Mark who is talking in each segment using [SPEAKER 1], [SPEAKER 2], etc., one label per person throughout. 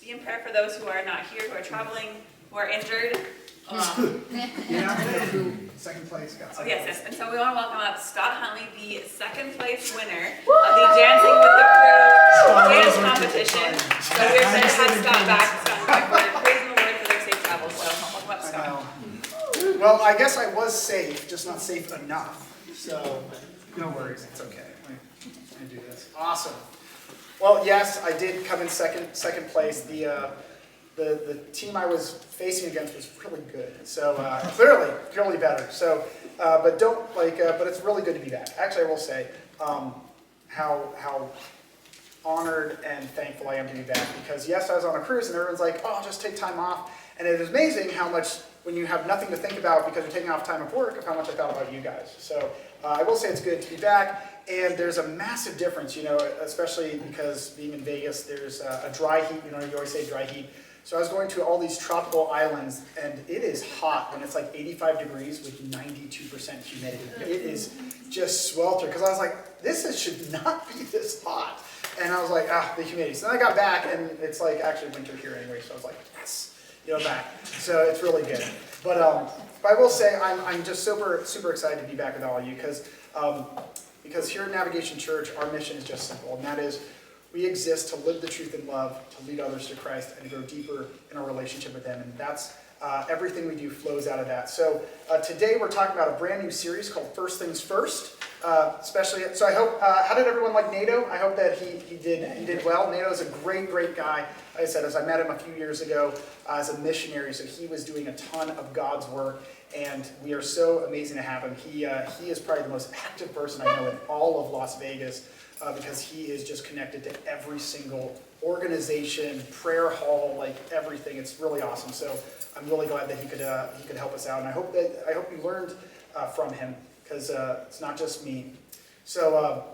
[SPEAKER 1] be in prayer for those who are not here, who are traveling, who are injured.
[SPEAKER 2] Second place. Got
[SPEAKER 1] Oh yes. And so we want to welcome up Scott Huntley, the second place winner of the Dancing with the Crew dance competition. So we're excited to have Scott back. We're praising the Lord for their safe travels. So welcome up, Scott.
[SPEAKER 2] Well, I guess I was safe, just not safe enough. So no worries, it's okay. I do this. Awesome. Well, yes, I did come in second place. The team I was facing against was really good. So clearly better. So, but it's really good to be back. Actually, I will say how honored and thankful I am to be back, because yes, I was on a cruise and everyone's like, oh, just take time off. And it is amazing how much, when you have nothing to think about because you're taking off time of work, of how much I thought about you guys. So I will say it's good to be back. And there's a massive difference, especially because being in Vegas, there's a dry heat. You always say dry heat. So I was going to all these tropical islands, and it is hot when it's like 85 degrees with 92% humidity. It is just swelter, because I was like, should not be this hot. And I was like, the humidity. So then I got back, and it's like actually winter here anyway, so I was like, yes, back. So it's really good. But I will say I'm just super excited to be back with all of you, because here at Navigation Church, our mission is just simple, and that is we exist to live the truth in love, to lead others to Christ, and to grow deeper in our relationship with them. And that's everything we do flows out of that. So today we're talking about a brand new series called First Things First. Especially, so I hope, how did everyone like Nato? I hope that he did well. Nato's a great guy. Like I said, as I met him a few years ago as a missionary, so he was doing a ton of God's work, and we are so amazing to have him. He is probably the most active person I know in all of Las Vegas, because he is just connected to every single organization, prayer hall, like everything. It's really awesome. So I'm really glad that he could help us out, and I hope you learned from him, because it's not just me. So,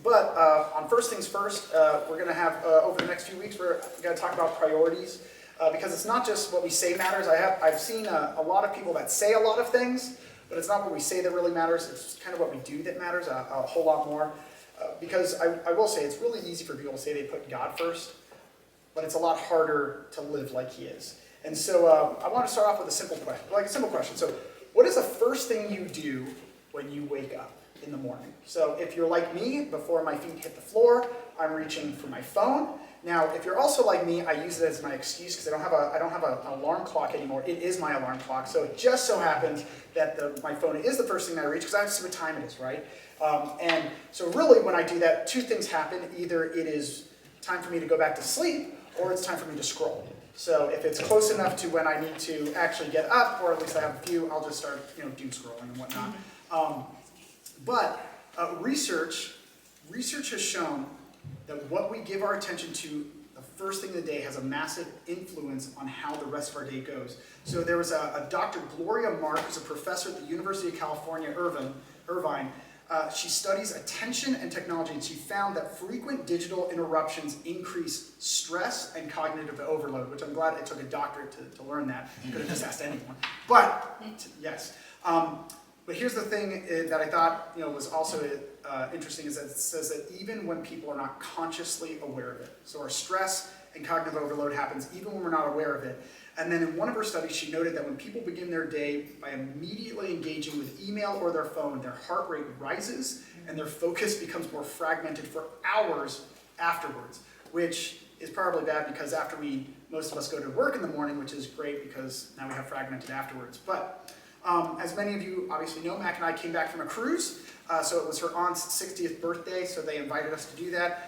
[SPEAKER 2] but on First Things First, we're going to have over the next few weeks, we're going to talk about priorities, because it's not just what we say matters. I've seen a lot of people that say a lot of things, but it's not what we say that really matters. It's kind of what we do that matters a whole lot more. Because I will say it's really easy for people to say they put God first, but it's a lot harder to live like He is. And so I want to start off with a simple question. So, what is the first thing you do when you wake up in the morning? So, if you're like me, before my feet hit the floor, I'm reaching for my phone. Now, if you're also like me, I use it as my excuse because I don't have an alarm clock anymore. It is my alarm clock. So it just so happens that my phone is the first thing that I reach, because I have to see what time it is, right? And so really, when I do that, two things happen. Either it is time for me to go back to sleep, or it's time for me to scroll. So if it's close enough to when I need to actually get up, or at least I have a few, I'll just start doom scrolling and whatnot. But research has shown that what we give our attention to the first thing of the day has a massive influence on how the rest of our day goes. So there was a Dr. Gloria Mark, who's a professor at the University of California, Irvine. She studies attention and technology, and she found that frequent digital interruptions increase stress and cognitive overload, which I'm glad it took a doctorate to learn that. You could have just asked anyone. But, yes. But here's the thing that I thought was also interesting, is that it says that even when people are not consciously aware of it, so our stress and cognitive overload happens even when we're not aware of it. And then in one of her studies, she noted that when people begin their day by immediately engaging with email or their phone, their heart rate rises and their focus becomes more fragmented for hours afterwards, which is probably bad, because most of us go to work in the morning, which is great because now we have fragmented afterwards. But as many of you obviously know, Mac and I came back from a cruise. So it was her aunt's 60th birthday, so they invited us to do that.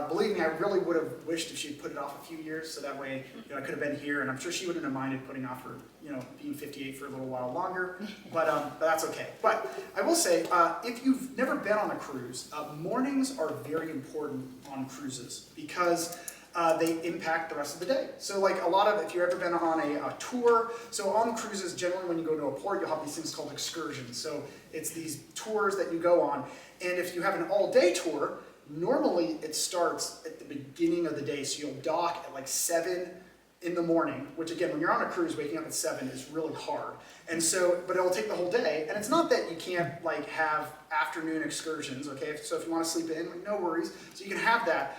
[SPEAKER 2] Believe me, I really would have wished if she'd put it off a few years, so that way I could have been here, and I'm sure she wouldn't have minded putting off her, being 58 for a little while longer, but that's okay. But I will say, if you've never been on a cruise, mornings are very important on cruises, because they impact the rest of the day. So like if you've ever been on a tour, so on cruises, generally when you go to a port, you'll have these things called excursions. So it's these tours that you go on, and if you have an all-day tour, normally it starts at the beginning of the day. So you'll dock at like 7 in the morning, which again, when you're on a cruise, waking up at 7 is really hard. And so, but it'll take the whole day. And it's not that you can't have afternoon excursions, okay? So if you want to sleep in, no worries. So you can have that.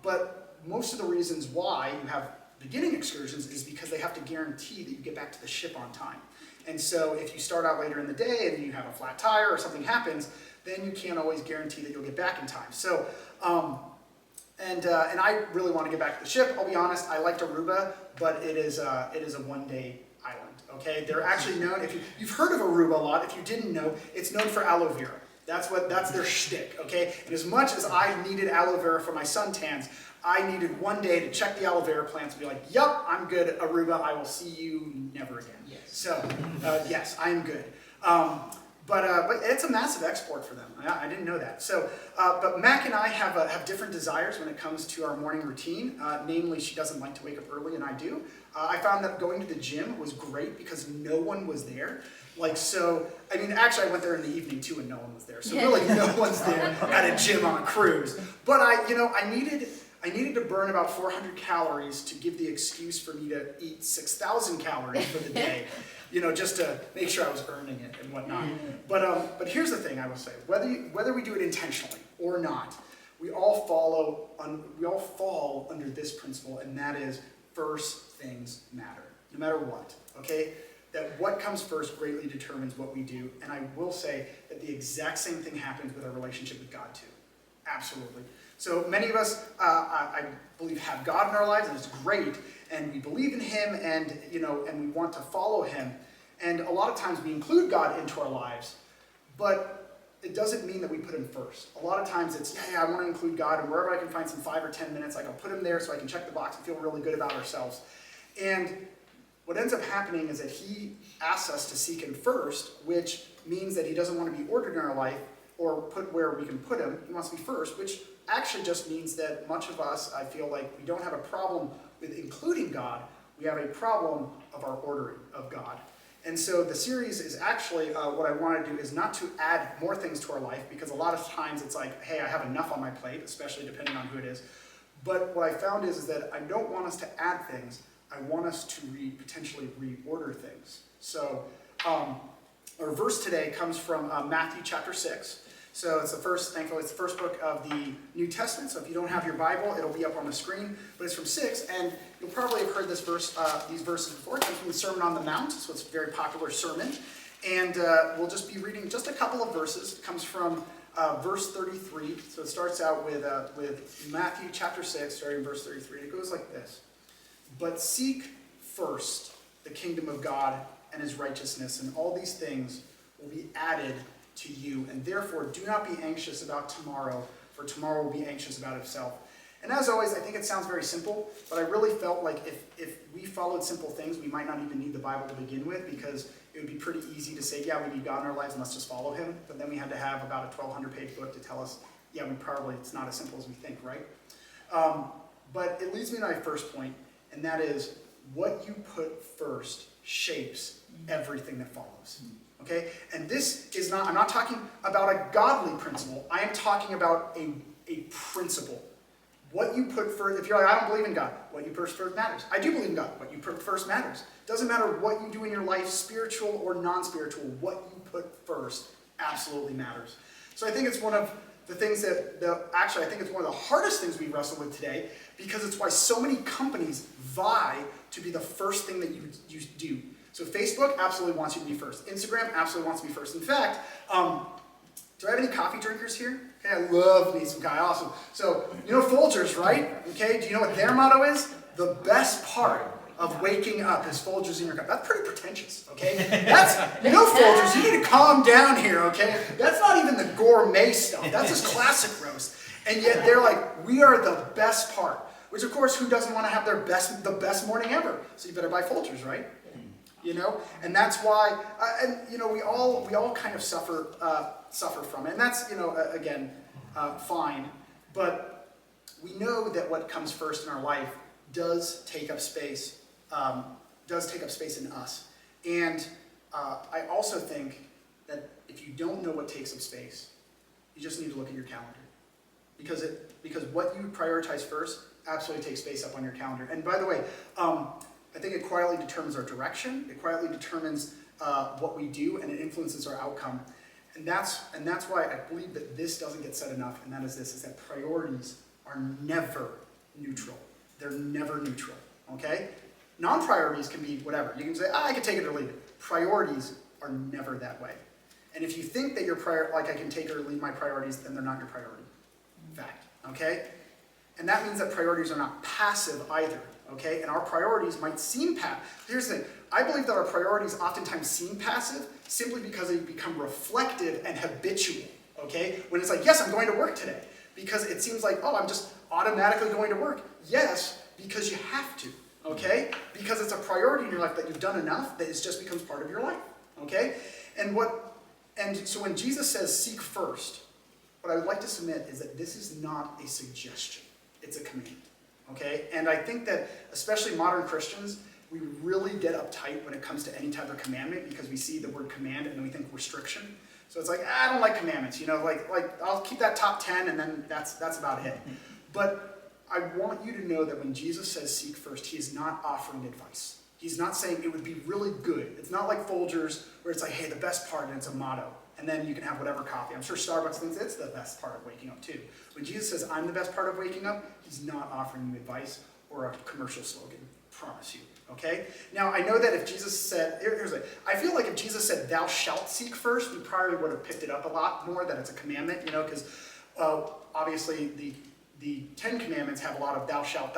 [SPEAKER 2] But most of the reasons why you have beginning excursions is because they have to guarantee that you get back to the ship on time. And so if you start out later in the day and you have a flat tire or something happens, then you can't always guarantee that you'll get back in time. So, and I really want to get back to the ship. I'll be honest, I liked Aruba, but it is a one-day island, okay? They're actually known, if you've heard of Aruba a lot, if you didn't know, it's known for aloe vera. That's their shtick, okay? And as much as I needed aloe vera for my suntans, I needed one day to check the aloe vera plants and be like, yup, I'm good, Aruba, I will see you never again. Yes. So, yes, I am good. But it's a massive export for them. I didn't know that. So, but Mac and I have different desires when it comes to our morning routine. Namely, she doesn't like to wake up early, and I do. I found that going to the gym was great because no one was there. Like, so, I mean, actually, I went there in the evening too, and no one was there. So really, no one's there at a gym on a cruise. But I needed to burn about 400 calories to give the excuse for me to eat 6,000 calories for the day, just to make sure I was earning it and whatnot. But here's the thing I will say: whether we do it intentionally or not, we all fall under this principle, and that is first things matter, no matter what. Okay, that what comes first greatly determines what we do, and I will say that the exact same thing happens with our relationship with God too. Absolutely. So many of us, I believe, have God in our lives, and it's great, and we believe in Him, and and we want to follow Him. And a lot of times we include God into our lives, but it doesn't mean that we put Him first. A lot of times it's, I want to include God, and wherever I can find some 5 or 10 minutes, I'll put Him there so I can check the box and feel really good about ourselves. And what ends up happening is that He asks us to seek Him first, which means that He doesn't want to be ordered in our life or put where we can put Him. He wants to be first, which actually just means that much of us, I feel like, we don't have a problem with including God. We have a problem of our ordering of God. And so the series is actually, what I want to do is not to add more things to our life, because a lot of times it's like, hey, I have enough on my plate, especially depending on who it is. But what I found is that I don't want us to add things. I want us to potentially reorder things. So our verse today comes from Matthew chapter 6. So thankfully it's the first book of the New Testament. So if you don't have your Bible, it'll be up on the screen. But it's from 6, and you'll probably have heard these verses before. It comes from the Sermon on the Mount, so it's a very popular sermon. And we'll just be reading just a couple of verses. It comes from verse 33. So it starts out with Matthew chapter 6, starting in verse 33. It goes like this: "But seek first the kingdom of God and His righteousness, and all these things will be added to you. And therefore, do not be anxious about tomorrow, for tomorrow will be anxious about itself." And as always, I think it sounds very simple, but I really felt like if we followed simple things, we might not even need the Bible to begin with, because it would be pretty easy to say, yeah, we need God in our lives and let's just follow Him. But then we had to have about a 1,200-page book to tell us, yeah, it's not as simple as we think, right? But it leads me to my first point, and that is, what you put first shapes everything that follows. Okay? And this is I'm not talking about a godly principle. I am talking about a principle. What you put first, if you're like, I don't believe in God, what you put first matters. I do believe in God. What you put first matters. Doesn't matter what you do in your life, spiritual or non-spiritual, what you put first absolutely matters. So I think it's one of the things I think it's one of the hardest things we wrestle with today, because it's why so many companies vie to be the first thing that you do. So Facebook absolutely wants you to be first. Instagram absolutely wants to be first. In fact, do I have any coffee drinkers here? Okay, I love me some coffee. Awesome. So, Folgers, right? Okay, do you know what their motto is? The best part of waking up is Folgers in your cup. That's pretty pretentious, okay? Folgers, you need to calm down here, okay? That's not even the gourmet stuff. That's just classic roast. And yet they're like, we are the best part. Which, of course, who doesn't want to have the best morning ever? So you better buy Folgers, right? And that's why, we all kind of suffer from it. And that's, again, fine. But we know that what comes first in our life does take up space in us. And I also think that if you don't know what takes up space, you just need to look at your calendar. Because what you prioritize first absolutely takes space up on your calendar. And by the way, I think it quietly determines our direction. It quietly determines what we do, and it influences our outcome. And that's why I believe that this doesn't get said enough, and that is that priorities are never neutral. They're never neutral, okay? Non-priorities can be whatever. You can say, I can take it or leave it. Priorities are never that way. And if you think that I can take or leave my priorities, then they're not your priority. Fact, okay? And that means that priorities are not passive either, okay? And our priorities might seem passive. Here's the thing. I believe that our priorities oftentimes seem passive simply because they become reflective and habitual, okay? When it's like, yes, I'm going to work today. Because it seems like, oh, I'm just automatically going to work. Yes, because you have to, okay? Because it's a priority in your life that you've done enough that it just becomes part of your life, okay? And so when Jesus says seek first, what I would like to submit is that this is not a suggestion. It's a command, okay? And I think that especially modern Christians, we really get uptight when it comes to any type of commandment because we see the word command and then we think restriction. So it's like, I don't like commandments, like I'll keep that top 10 and then that's about it. But I want you to know that when Jesus says seek first, he is not offering advice. He's not saying it would be really good. It's not like Folgers where it's like, hey, the best part, and it's a motto. And then you can have whatever coffee. I'm sure Starbucks thinks it's the best part of waking up too. When Jesus says, I'm the best part of waking up, he's not offering you advice or a commercial slogan. Promise you. Okay? Now, I know that if Jesus said, I feel like if Jesus said, thou shalt seek first, we probably would have picked it up a lot more, that it's a commandment, because obviously the 10 Commandments have a lot of thou shalt,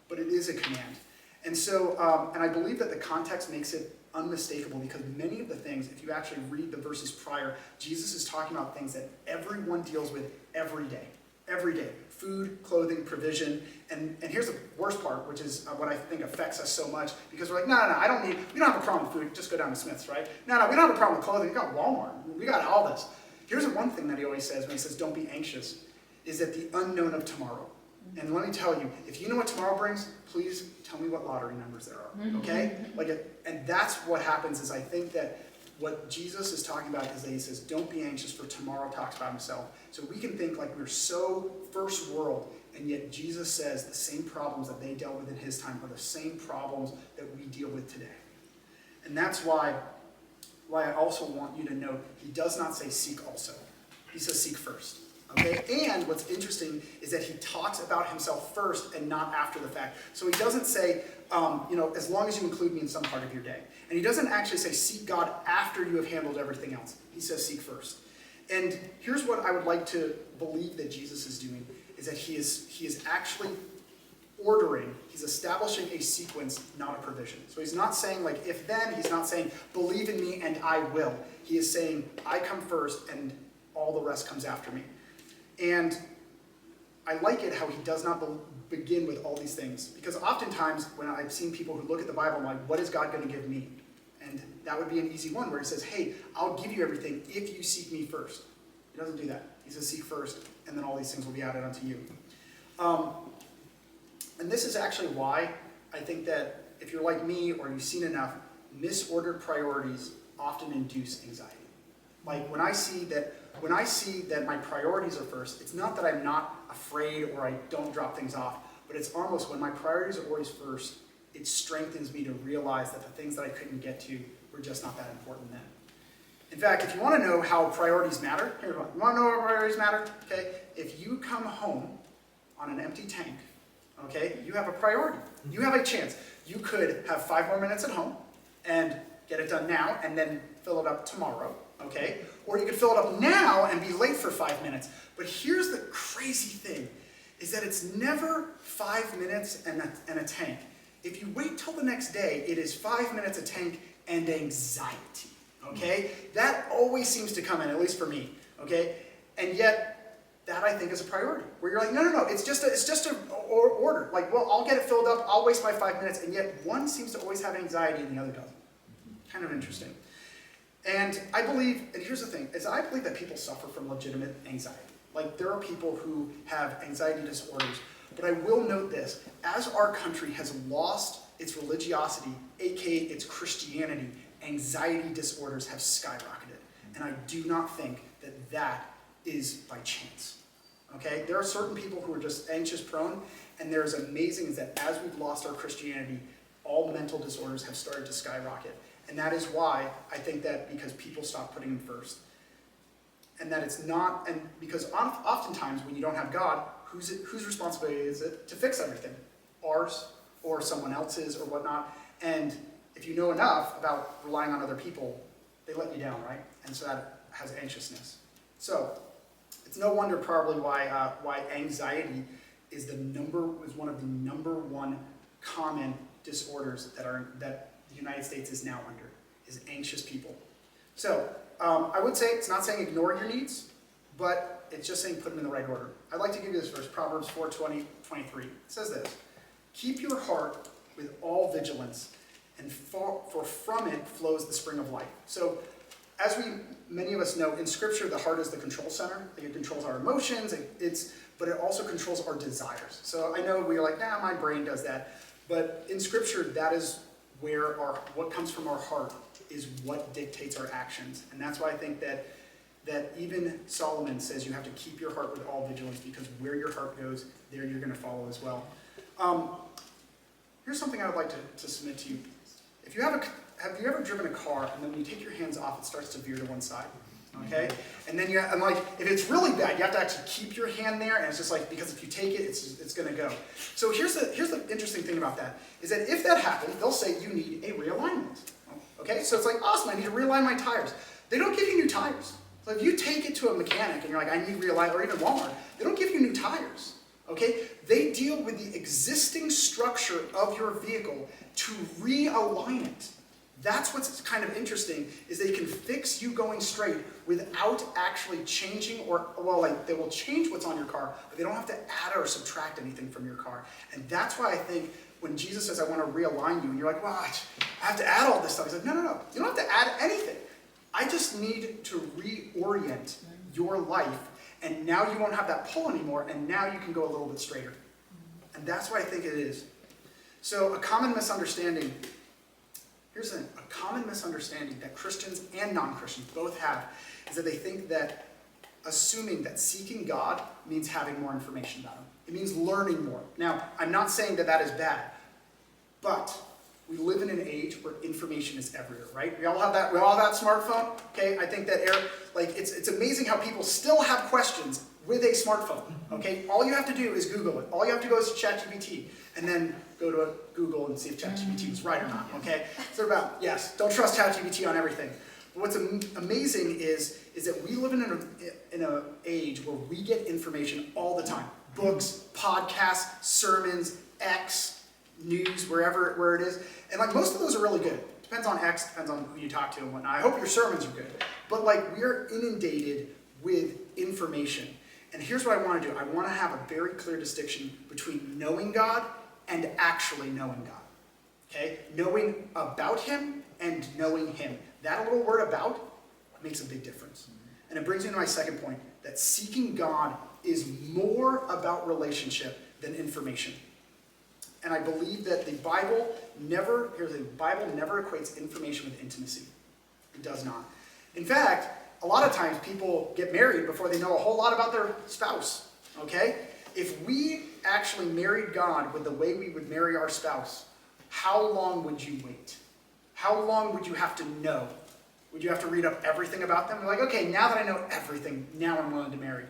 [SPEAKER 2] but it is a command. And so, and I believe that the context makes it unmistakable because many of the things, if you actually read the verses prior, Jesus is talking about things that everyone deals with every day. Every day. Food, clothing, provision. And here's the worst part, which is what I think affects us so much, because we're like, no, we don't have a problem with food, just go down to Smith's, right? No, we don't have a problem with clothing, we got Walmart, we got all this. Here's the one thing that he always says when he says, don't be anxious, is that the unknown of tomorrow. And let me tell you, if you know what tomorrow brings, please tell me what lottery numbers there are, okay? And that's what happens is I think that what Jesus is talking about is that he says, don't be anxious, for tomorrow talks about himself. So we can think like we're so first world, and yet Jesus says the same problems that they dealt with in his time are the same problems that we deal with today. And that's why I also want you to know, he does not say seek also. He says seek first. Okay? And what's interesting is that he talks about himself first and not after the fact. So he doesn't say, as long as you include me in some part of your day. And he doesn't actually say seek God after you have handled everything else. He says seek first. And here's what I would like to believe that Jesus is doing, is that he is actually ordering, he's establishing a sequence, not a provision. So he's not saying like if then, he's not saying believe in me and I will. He is saying I come first and all the rest comes after me. And I like it how he does not begin with all these things. Because oftentimes when I've seen people who look at the Bible, I'm like, what is God going to give me? And that would be an easy one where he says, hey, I'll give you everything if you seek me first. He doesn't do that. He says seek first, and then all these things will be added unto you. And this is actually why I think that if you're like me or you've seen enough, misordered priorities often induce anxiety. Like when I see that my priorities are first, it's not that I'm not afraid or I don't drop things off, but it's almost when my priorities are always first, it strengthens me to realize that the things that I couldn't get to were just not that important then. In fact, if you want to know how priorities matter, here's one. You want to know how priorities matter? Okay, if you come home on an empty tank, okay, you have a priority. You have a chance. You could have 5 more minutes at home and get it done now and then fill it up tomorrow, okay? Or you could fill it up now and be late for 5 minutes. But here's the crazy thing, is that it's never 5 minutes and a tank. If you wait till the next day, it is 5 minutes, a tank, and anxiety, okay? That always seems to come in, at least for me, okay? And yet, that I think is a priority, where you're like, no, it's just a order. Like, well, I'll get it filled up, I'll waste my 5 minutes, and yet one seems to always have anxiety and the other doesn't. Kind of interesting. And I believe, and here's the thing, is I believe that people suffer from legitimate anxiety. Like, there are people who have anxiety disorders. But I will note this, as our country has lost its religiosity, aka its Christianity, anxiety disorders have skyrocketed. And I do not think that that is by chance. Okay? There are certain people who are just anxious prone, and there's amazing is that as we've lost our Christianity, all mental disorders have started to skyrocket. And that is why I think that because people stop putting him first. And that it's not, and because oftentimes when you don't have God, whose responsibility is it to fix everything? Ours or someone else's or whatnot? And if you know enough about relying on other people, they let you down, right? And so that has anxiousness. So it's no wonder probably why anxiety is one of the number one common disorders that the United States is now under, is anxious people. So I would say it's not saying ignore your needs, but it's just saying put them in the right order. I'd like to give you this verse, Proverbs 4:20-23. It says this: keep your heart with all vigilance, and for from it flows the spring of life. So as many of us know, in Scripture, the heart is the control center. It controls our emotions, but it also controls our desires. So I know we're like, nah, my brain does that. But in Scripture, that is where what comes from our heart is what dictates our actions. And that's why I think that even Solomon says you have to keep your heart with all vigilance, because where your heart goes, there you're going to follow as well. Here's something I would like to submit to you. If you have you ever driven a car and then when you take your hands off, it starts to veer to one side? Okay? And then if it's really bad, you have to actually keep your hand there, and it's just like, because if you take it, it's going to go. So here's the interesting thing about that, is that if that happens, they'll say you need a realignment. Okay? So it's like, awesome, I need to realign my tires. They don't give you new tires. So if you take it to a mechanic and you're like, I need realignment, or even Walmart, they don't give you new tires. Okay? They deal with the existing structure of your vehicle to realign it. That's what's kind of interesting, is they can fix you going straight without actually changing, they will change what's on your car, but they don't have to add or subtract anything from your car. And that's why I think when Jesus says, I want to realign you, and you're like, well, I have to add all this stuff. He's like, no, you don't have to add anything. I just need to reorient your life, and now you won't have that pull anymore, and now you can go a little bit straighter. And that's what I think it is. So a common misunderstanding, here's a common misunderstanding that Christians and non-Christians both have, is that they think that assuming that seeking God means having more information about Him. It means learning more. Now, I'm not saying that is bad, but we live in an age where information is everywhere, right? We all have that smartphone. Okay, I think that it's amazing how people still have questions with a smartphone. Okay, all you have to do is Google it. All you have to go is to ChatGPT, and then go to Google and see if ChatGPT was right or not. Okay, so don't trust ChatGPT on everything. But what's amazing is that we live in an age where we get information all the time: books, podcasts, sermons, X, news, where it is, and most of those are really good. Depends on X, depends on who you talk to and whatnot. I hope your sermons are good, but we're inundated with information. And here's what I want to do. I want to have a very clear distinction between knowing God and actually knowing God. Okay? Knowing about Him and knowing Him. That little word "about" makes a big difference. And it brings me to my second point, that seeking God is more about relationship than information. And I believe that the Bible never equates information with intimacy. It does not. In fact, a lot of times people get married before they know a whole lot about their spouse. Okay? If we actually married God with the way we would marry our spouse, how long would you wait? How long would you have to know? Would you have to read up everything about them? Like, okay, now that I know everything, now I'm willing to marry.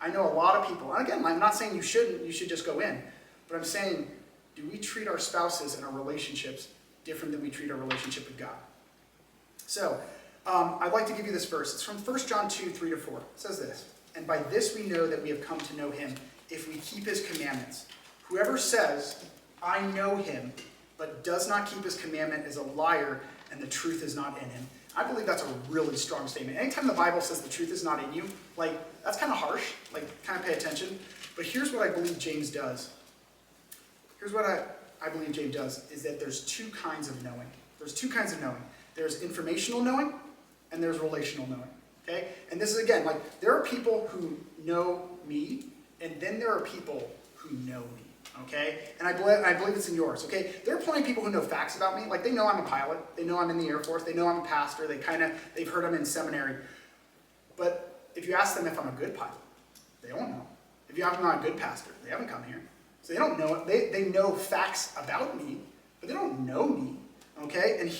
[SPEAKER 2] I know a lot of people, and again, I'm not saying you shouldn't, you should just go in. But I'm saying, do we treat our spouses and our relationships different than we treat our relationship with God? So, I'd like to give you this verse. It's from 1 John 2:3-4. It says this: and by this we know that we have come to know Him, if we keep His commandments. Whoever says, I know Him, but does not keep His commandment is a liar, and the truth is not in him. I believe that's a really strong statement. Anytime the Bible says the truth is not in you, that's kind of harsh. Kind of pay attention. But here's what I believe James does. Here's what I believe James does, is that there's two kinds of knowing. There's two kinds of knowing. There's informational knowing, and there's relational knowing. Okay? And this is, again, there are people who know me, and then there are people who know me. Okay? And I believe it's in yours. Okay? There are plenty of people who know facts about me. They know I'm a pilot. They know I'm in the Air Force. They know I'm a pastor. They've heard I'm in seminary. But if you ask them if I'm a good pilot, they won't know. If you ask them if I'm not a good pastor, they haven't come here. So they don't know it. They know facts about me, but they don't know me. Okay?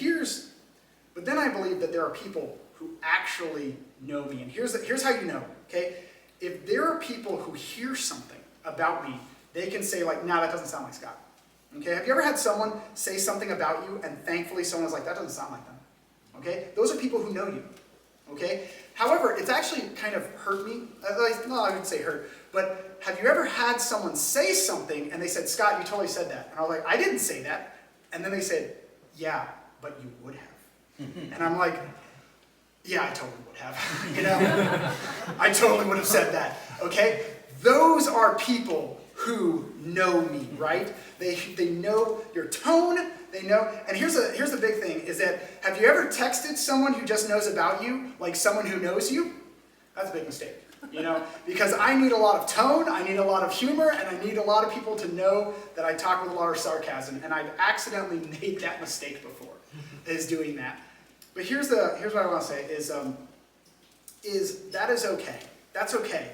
[SPEAKER 2] But then I believe that there are people who actually know me. And here's how you know. Okay? If there are people who hear something about me, they can say like, nah, that doesn't sound like Scott. Okay, have you ever had someone say something about you and thankfully someone was like, that doesn't sound like them? Okay, those are people who know you. Okay, however, it's actually kind of hurt me. No, I wouldn't say hurt, but have you ever had someone say something and they said, Scott, you totally said that. And I was like, I didn't say that. And then they said, yeah, but you would have. And I'm like, yeah, I totally would have. You know, I totally would have said that. Okay, those are people who know me, right? They know your tone, they know, and here's the big thing, is that, have you ever texted someone who just knows about you, like someone who knows you? That's a big mistake, you know? Because I need a lot of tone, I need a lot of humor, and I need a lot of people to know that I talk with a lot of sarcasm, and I've accidentally made that mistake before, is doing that. But here's what I want to say, is that is okay. That's okay.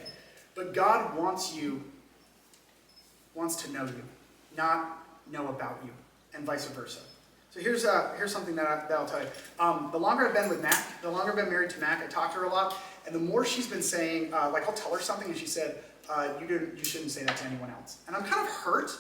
[SPEAKER 2] But God wants to know you, not know about you, and vice versa. So here's something that I'll tell you. The longer I've been with Mac, the longer I've been married to Mac, I talk to her a lot, and the more she's been saying, like I'll tell her something, and she said, you shouldn't say that to anyone else. And I'm kind of hurt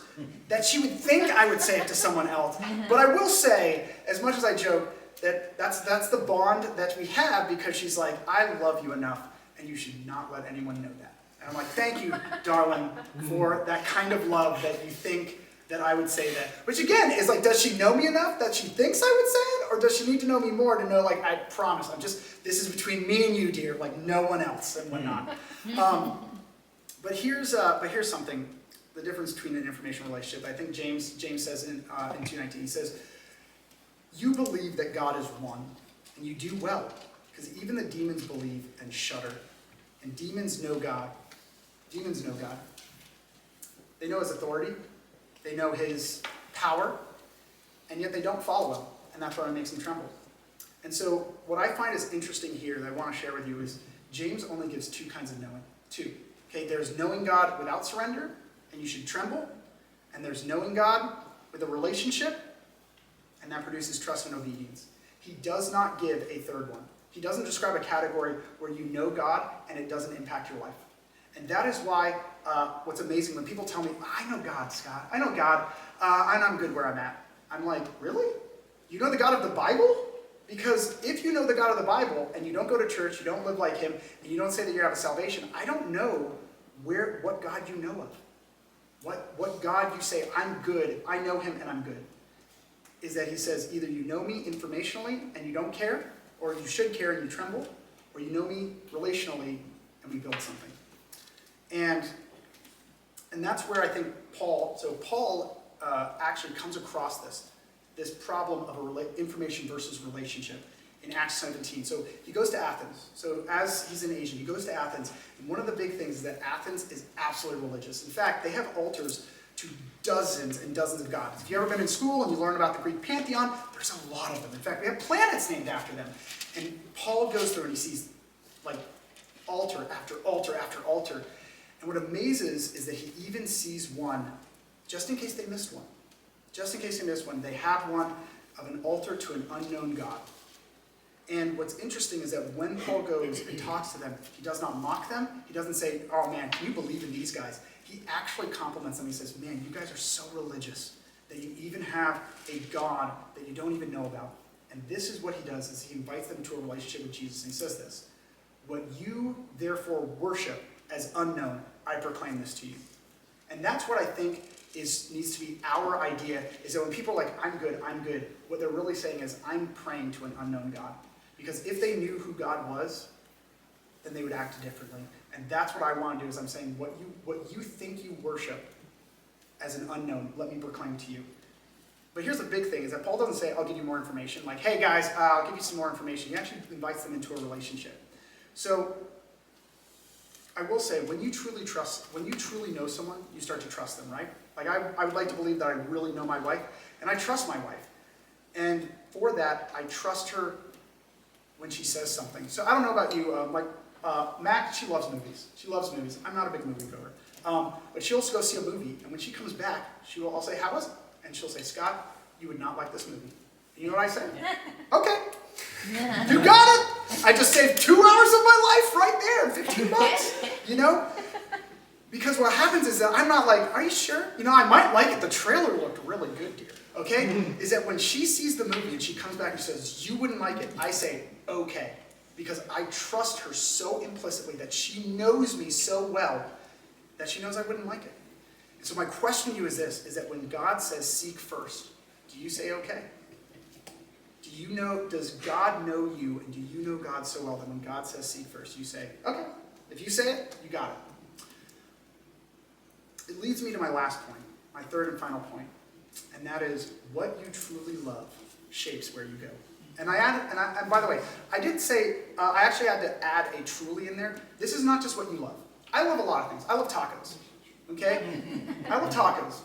[SPEAKER 2] that she would think I would say it to someone else. But I will say, as much as I joke, that's the bond that we have, because she's like, I love you enough, and you should not let anyone know that. And I'm like, thank you, darling, for that kind of love that you think that I would say that. Which again, is like, does she know me enough that she thinks I would say it? Or does she need to know me more to know, like, I promise, this is between me and you, dear, like no one else and whatnot. But here's something, the difference between an information relationship. I think James says in 2:19, he says, you believe that God is one, and you do well, because even the demons believe and shudder. And demons know God. Demons know God. They know his authority. They know his power. And yet they don't follow him. And that's why it makes them tremble. And so what I find is interesting here that I want to share with you is James only gives two kinds of knowing. Two. Okay, there's knowing God without surrender, and you should tremble. And there's knowing God with a relationship, and that produces trust and obedience. He does not give a third one. He doesn't describe a category where you know God and it doesn't impact your life. And that is why what's amazing when people tell me, I know God, Scott. I know God, and I'm good where I'm at. I'm like, really? You know the God of the Bible? Because if you know the God of the Bible and you don't go to church, you don't live like him, and you don't say that you have a salvation, I don't know what God you know of. What God you say, I'm good, I know him and I'm good. Is that he says, either you know me informationally and you don't care, or you should care and you tremble, or you know me relationally and we build something. And that's where I think Paul actually comes across this problem of information versus relationship in Acts 17. So he goes to Athens. So as he's in Asia, he goes to Athens. And one of the big things is that Athens is absolutely religious. In fact, they have altars to dozens and dozens of gods. If you've ever been in school and you learn about the Greek pantheon, there's a lot of them. In fact, we have planets named after them. And Paul goes through and he sees like altar after altar after altar. And what amazes is that he even sees one, just in case they missed one. Just in case they missed one, they have one of an altar to an unknown God. And what's interesting is that when Paul goes and talks to them, he does not mock them. He doesn't say, oh man, can you believe in these guys? He actually compliments them. He says, man, you guys are so religious that you even have a God that you don't even know about. And this is what he does, is he invites them to a relationship with Jesus. And he says this, what you therefore worship as unknown, I proclaim this to you. And that's what I think needs to be our idea, is that when people are like, I'm good, what they're really saying is, I'm praying to an unknown God. Because if they knew who God was, then they would act differently. And that's what I want to do, is I'm saying, what you think you worship as an unknown, let me proclaim to you. But here's the big thing, is that Paul doesn't say, I'll give you more information. Like, hey guys, I'll give you some more information. He actually invites them into a relationship. So, I will say, when you truly know someone, you start to trust them, right? Like, I would like to believe that I really know my wife, and I trust my wife. And for that, I trust her when she says something. So I don't know about you, Mac, she loves movies. She loves movies. I'm not a big moviegoer. But she'll go see a movie, and when she comes back, I'll say, how was it? And she'll say, Scott, you would not like this movie. And you know what I say? Okay. You got it. I just saved 2 hours of my life right there, $15, you know? Because what happens is that I'm not like, are you sure? You know, I might like it. The trailer looked really good, dear. Okay? Is that when she sees the movie and she comes back and says, you wouldn't like it, I say, okay. Because I trust her so implicitly that she knows me so well that she knows I wouldn't like it. And so my question to you is this, is that when God says seek first, do you say okay? Do you know, does God know you, and do you know God so well that when God says seek first, you say, okay. If you say it, you got it. It leads me to my last point, my third and final point, and that is what you truly love shapes where you go. And and by the way, I did say, I actually had to add a truly in there. This is not just what you love. I love a lot of things. I love tacos, okay? I love tacos.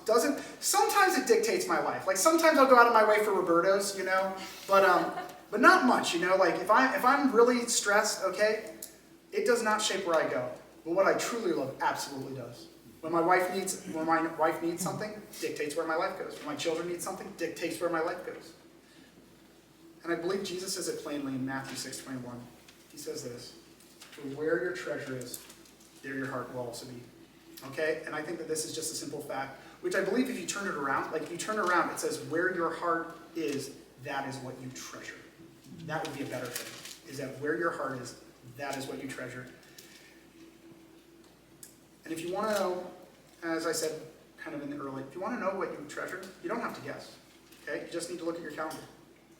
[SPEAKER 2] Sometimes it dictates my life. Like sometimes I'll go out of my way for Roberto's, you know, but not much, you know, like if I'm really stressed, okay, it does not shape where I go. But what I truly love absolutely does. When my wife needs something, dictates where my life goes. When my children need something, dictates where my life goes. And I believe Jesus says it plainly in Matthew 6:21. He says this, for where your treasure is, there your heart will also be. Okay? And I think that this is just a simple fact, which I believe if you turn it around, like if you turn it around, it says where your heart is, that is what you treasure. That would be a better thing, is that where your heart is, that is what you treasure. And if you want to know, as I said kind of in the early, if you want to know what you treasure, you don't have to guess. Okay? You just need to look at your calendar.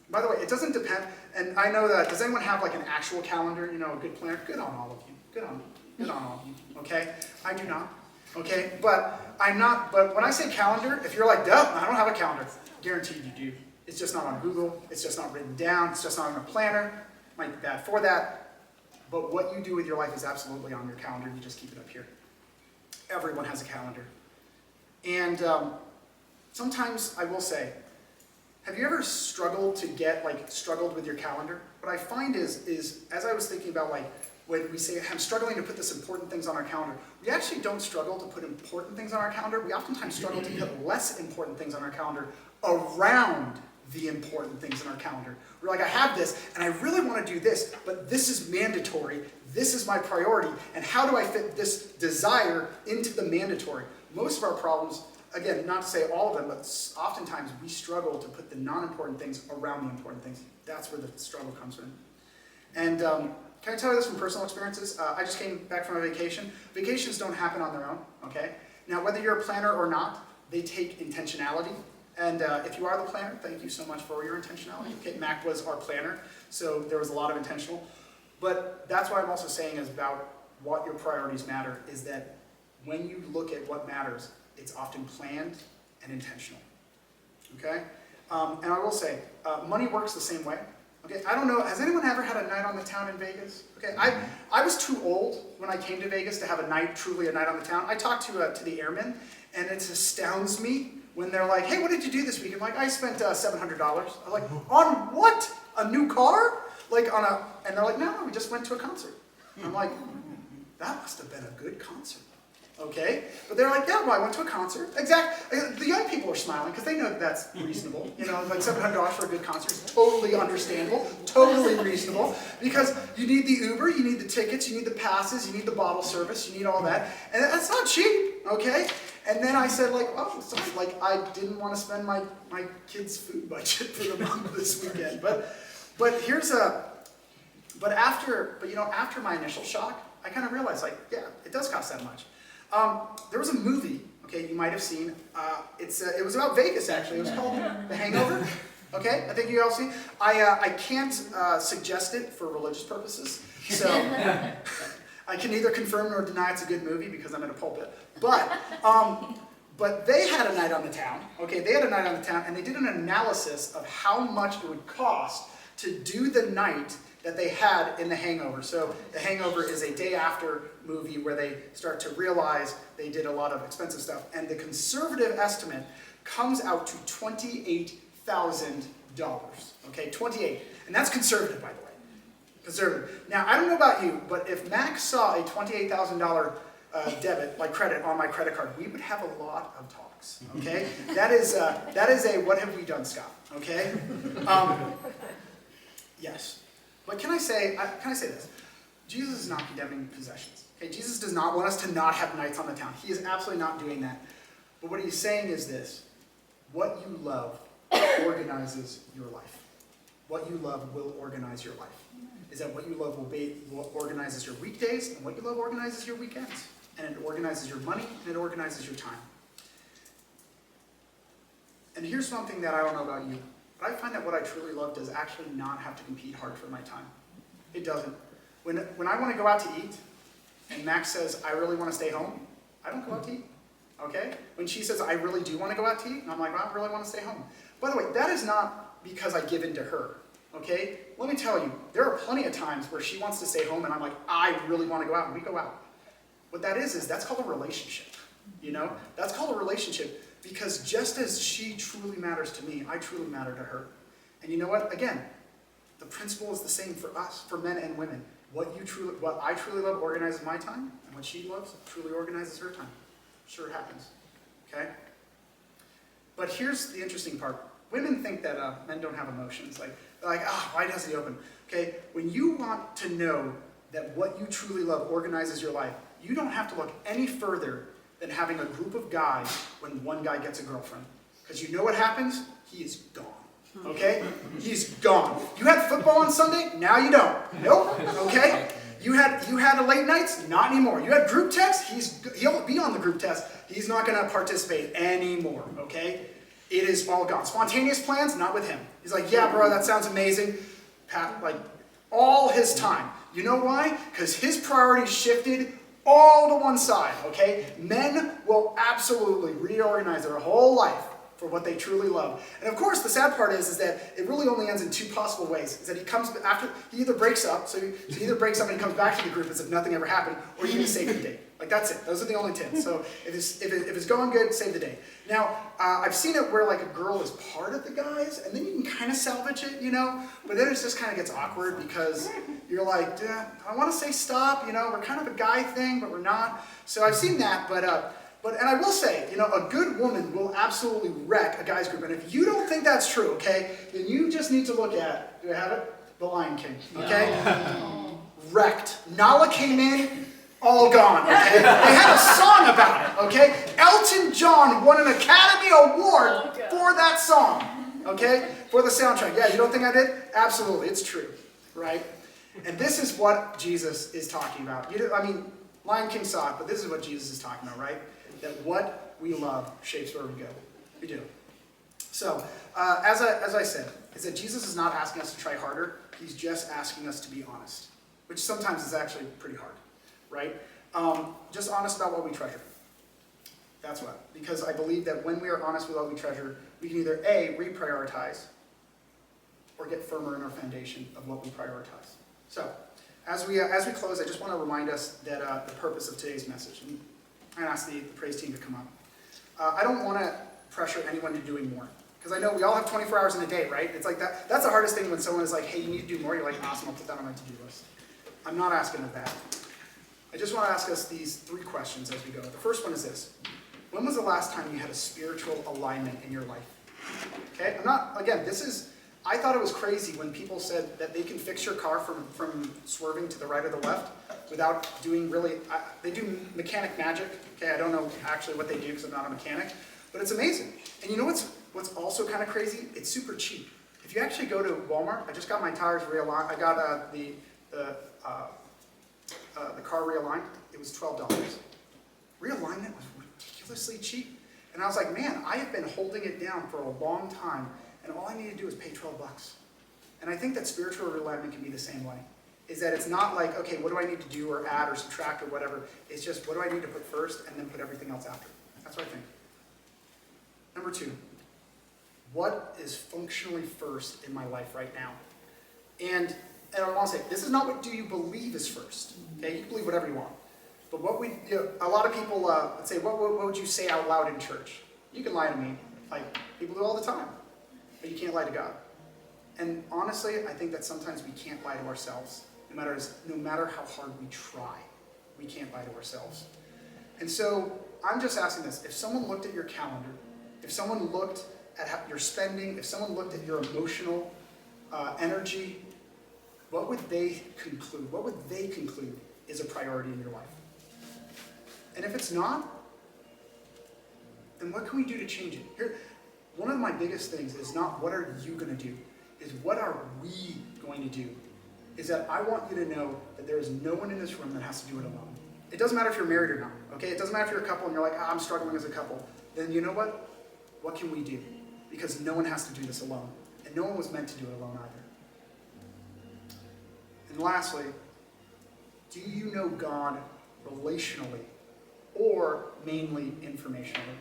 [SPEAKER 2] By the way, it doesn't depend, and I know that, does anyone have like an actual calendar, you know, a good planner? Good on all of you. Good on all of you, okay? I do not, okay? But when I say calendar, if you're like, duh, I don't have a calendar, guaranteed you do. It's just not on Google, it's just not written down, it's just not on a planner, might be bad for that, but what you do with your life is absolutely on your calendar, you just keep it up here. Everyone has a calendar. And sometimes I will say, have you ever struggled with your calendar? What I find is as I was thinking about when we say, I'm struggling to put this important things on our calendar, we actually don't struggle to put important things on our calendar. We oftentimes struggle to put less important things on our calendar around the important things in our calendar. We're like, I have this, and I really want to do this, but this is mandatory. This is my priority, and how do I fit this desire into the mandatory? Most of our problems, again, not to say all of them, but oftentimes we struggle to put the non-important things around the important things. That's where the struggle comes from. And can I tell you this from personal experiences? I just came back from a vacation. Vacations don't happen on their own, okay? Now, whether you're a planner or not, they take intentionality. And if you are the planner, thank you so much for your intentionality. Okay, Mac was our planner, so there was a lot of intentional. But that's why I'm also saying is about what your priorities matter, is that when you look at what matters, it's often planned and intentional, okay? And I will say, money works the same way, okay? I don't know, has anyone ever had a night on the town in Vegas? Okay, I was too old when I came to Vegas to have truly a night on the town. I talked to the airmen, and it astounds me when they're like, hey, what did you do this week? I'm like, I spent $700. I'm like, on what? A new car? And they're like, no, we just went to a concert. I'm like, that must have been a good concert. Okay? But they're like, yeah, well, I went to a concert. Exactly. The young people are smiling because they know that that's reasonable. You know, like $700 for a good concert is totally understandable, totally reasonable. Because you need the Uber, you need the tickets, you need the passes, you need the bottle service, you need all that. And that's not cheap, okay? And then I said, oh, sorry, I didn't want to spend my kids' food budget for the month this weekend. After my initial shock, I kind of realized, yeah, it does cost that much. There was a movie, okay, you might have seen. It was about Vegas, actually. It was called The Hangover. Okay, I think you all see. I can't suggest it for religious purposes, so I can neither confirm nor deny it's a good movie because I'm in a pulpit. But they had a night on the town. Okay, they had a night on the town, and they did an analysis of how much it would cost to do the night that they had in The Hangover. So The Hangover is a day after movie where they start to realize they did a lot of expensive stuff. And the conservative estimate comes out to $28,000. Okay, 28. And that's conservative, by the way. Conservative. Now, I don't know about you, but if Max saw a $28,000 debit, credit, on my credit card, we would have a lot of talks. Okay? That is a what have we done, Scott? Okay? Yes. But can I say this? Jesus is not condemning possessions. Okay, Jesus does not want us to not have nights on the town. He is absolutely not doing that. But what he's saying is this: what you love organizes your life. What you love will organize your life. Is that what you love will be what organizes your weekdays, and what you love organizes your weekends. And it organizes your money, and it organizes your time. And here's something that I don't know about you, but I find that what I truly love does actually not have to compete hard for my time. It doesn't. When I want to go out to eat, and Max says, I really want to stay home, I don't go out to eat. Okay? When she says, I really do want to go out to eat, and I'm like, well, I really want to stay home. By the way, that is not because I give in to her. Okay? Let me tell you, there are plenty of times where she wants to stay home, and I'm like, I really want to go out, and we go out. What that is that's called a relationship. You know? That's called a relationship, because just as she truly matters to me, I truly matter to her. And you know what? Again, the principle is the same for us, for men and women. What I truly love organizes my time, and what she loves truly organizes her time. Sure it happens. Okay? But here's the interesting part. Women think that men don't have emotions. They're like, why doesn't he open? Okay? When you want to know that what you truly love organizes your life, you don't have to look any further than having a group of guys when one guy gets a girlfriend. Because you know what happens? He is gone. Okay? He's gone. You had football on Sunday? Now you don't. Nope. Okay? You had a late nights? Not anymore. You had group text? He'll be on the group text. He's not going to participate anymore. Okay? It is all gone. Spontaneous plans? Not with him. He's like, yeah, bro, that sounds amazing. All his time. You know why? Because his priorities shifted all to one side. Okay? Men will absolutely reorganize their whole life for what they truly love. And of course, the sad part is that it really only ends in two possible ways. Is that he either breaks up, so he either breaks up and he comes back to the group as if nothing ever happened, or you save the date. That's it. Those are the only 10. So if it's going good, save the day. Now, I've seen it where a girl is part of the guys, and then you can kind of salvage it, but then it just kind of gets awkward because you're like, I want to say stop, we're kind of a guy thing, but we're not. So I've seen that, and I will say, a good woman will absolutely wreck a guy's group. And if you don't think that's true, okay, then you just need to look at, do I have it? The Lion King, okay? No. Wrecked. Nala came in, all gone, okay? They had a song about it, okay? Elton John won an Academy Award for that song, okay? For the soundtrack. Yeah, you don't think I did? Absolutely, it's true, right? And this is what Jesus is talking about. Lion King saw it, but this is what Jesus is talking about, right? That what we love shapes where we go. We do. So, as I said, is that Jesus is not asking us to try harder. He's just asking us to be honest, which sometimes is actually pretty hard, right? Just honest about what we treasure. That's what. Because I believe that when we are honest with what we treasure, we can either A, reprioritize, or get firmer in our foundation of what we prioritize. So, as we close, I just want to remind us that the purpose of today's message. And I ask the praise team to come up. I don't want to pressure anyone to doing more. Because I know we all have 24 hours in a day, right? It's like that. That's the hardest thing when someone is like, hey, you need to do more. You're like, awesome, I'll put that on my to-do list. I'm not asking of that. I just want to ask us these 3 questions as we go. The first one is this. When was the last time you had a spiritual alignment in your life? Okay? I thought it was crazy when people said that they can fix your car from swerving to the right or the left without doing they do mechanic magic. Okay, I don't know actually what they do because I'm not a mechanic, but it's amazing. And you know what's also kind of crazy? It's super cheap. If you actually go to Walmart, I just got my tires realigned. I got the car realigned. It was $12. Realignment was ridiculously cheap. And I was like, man, I have been holding it down for a long time, and all I need to do is pay $12. And I think that spiritual realignment can be the same way. Is that it's not like, okay, what do I need to do or add or subtract or whatever. It's just, what do I need to put first and then put everything else after. That's what I think. Number 2, what is functionally first in my life right now? And I want to say, this is not what do you believe is first. Okay, you can believe whatever you want. But a lot of people would say, what would you say out loud in church? You can lie to me, like people do all the time, but you can't lie to God. And honestly, I think that sometimes we can't lie to ourselves, no matter how hard we try, we can't lie to ourselves. And so I'm just asking this: if someone looked at your calendar, if someone looked at how your spending, if someone looked at your emotional energy, what would they conclude? What would they conclude is a priority in your life? And if it's not, then what can we do to change it? Here, one of my biggest things is not what are you going to do, is what are we going to do? Is that I want you to know that there is no one in this room that has to do it alone. It doesn't matter if you're married or not, okay? It doesn't matter if you're a couple and you're like, I'm struggling as a couple. Then you know what? What can we do? Because no one has to do this alone. And no one was meant to do it alone either. And lastly, do you know God relationally or mainly informationally?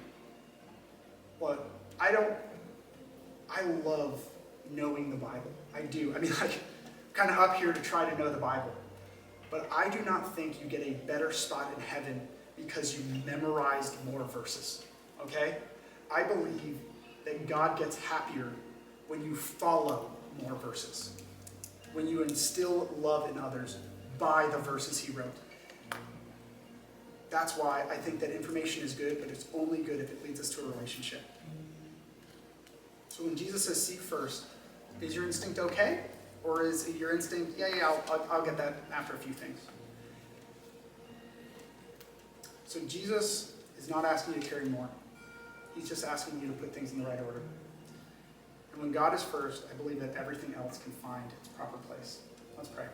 [SPEAKER 2] Well, I love knowing the Bible. I do. I mean, like, kind of up here to try to know the Bible. But I do not think you get a better spot in heaven because you memorized more verses. Okay? I believe that God gets happier when you follow more verses. When you instill love in others by the verses he wrote. That's why I think that information is good, but it's only good if it leads us to a relationship. So when Jesus says seek first, is your instinct okay? Or is your instinct, I'll get that after a few things? So Jesus is not asking you to carry more. He's just asking you to put things in the right order. And when God is first, I believe that everything else can find its proper place. Let's pray.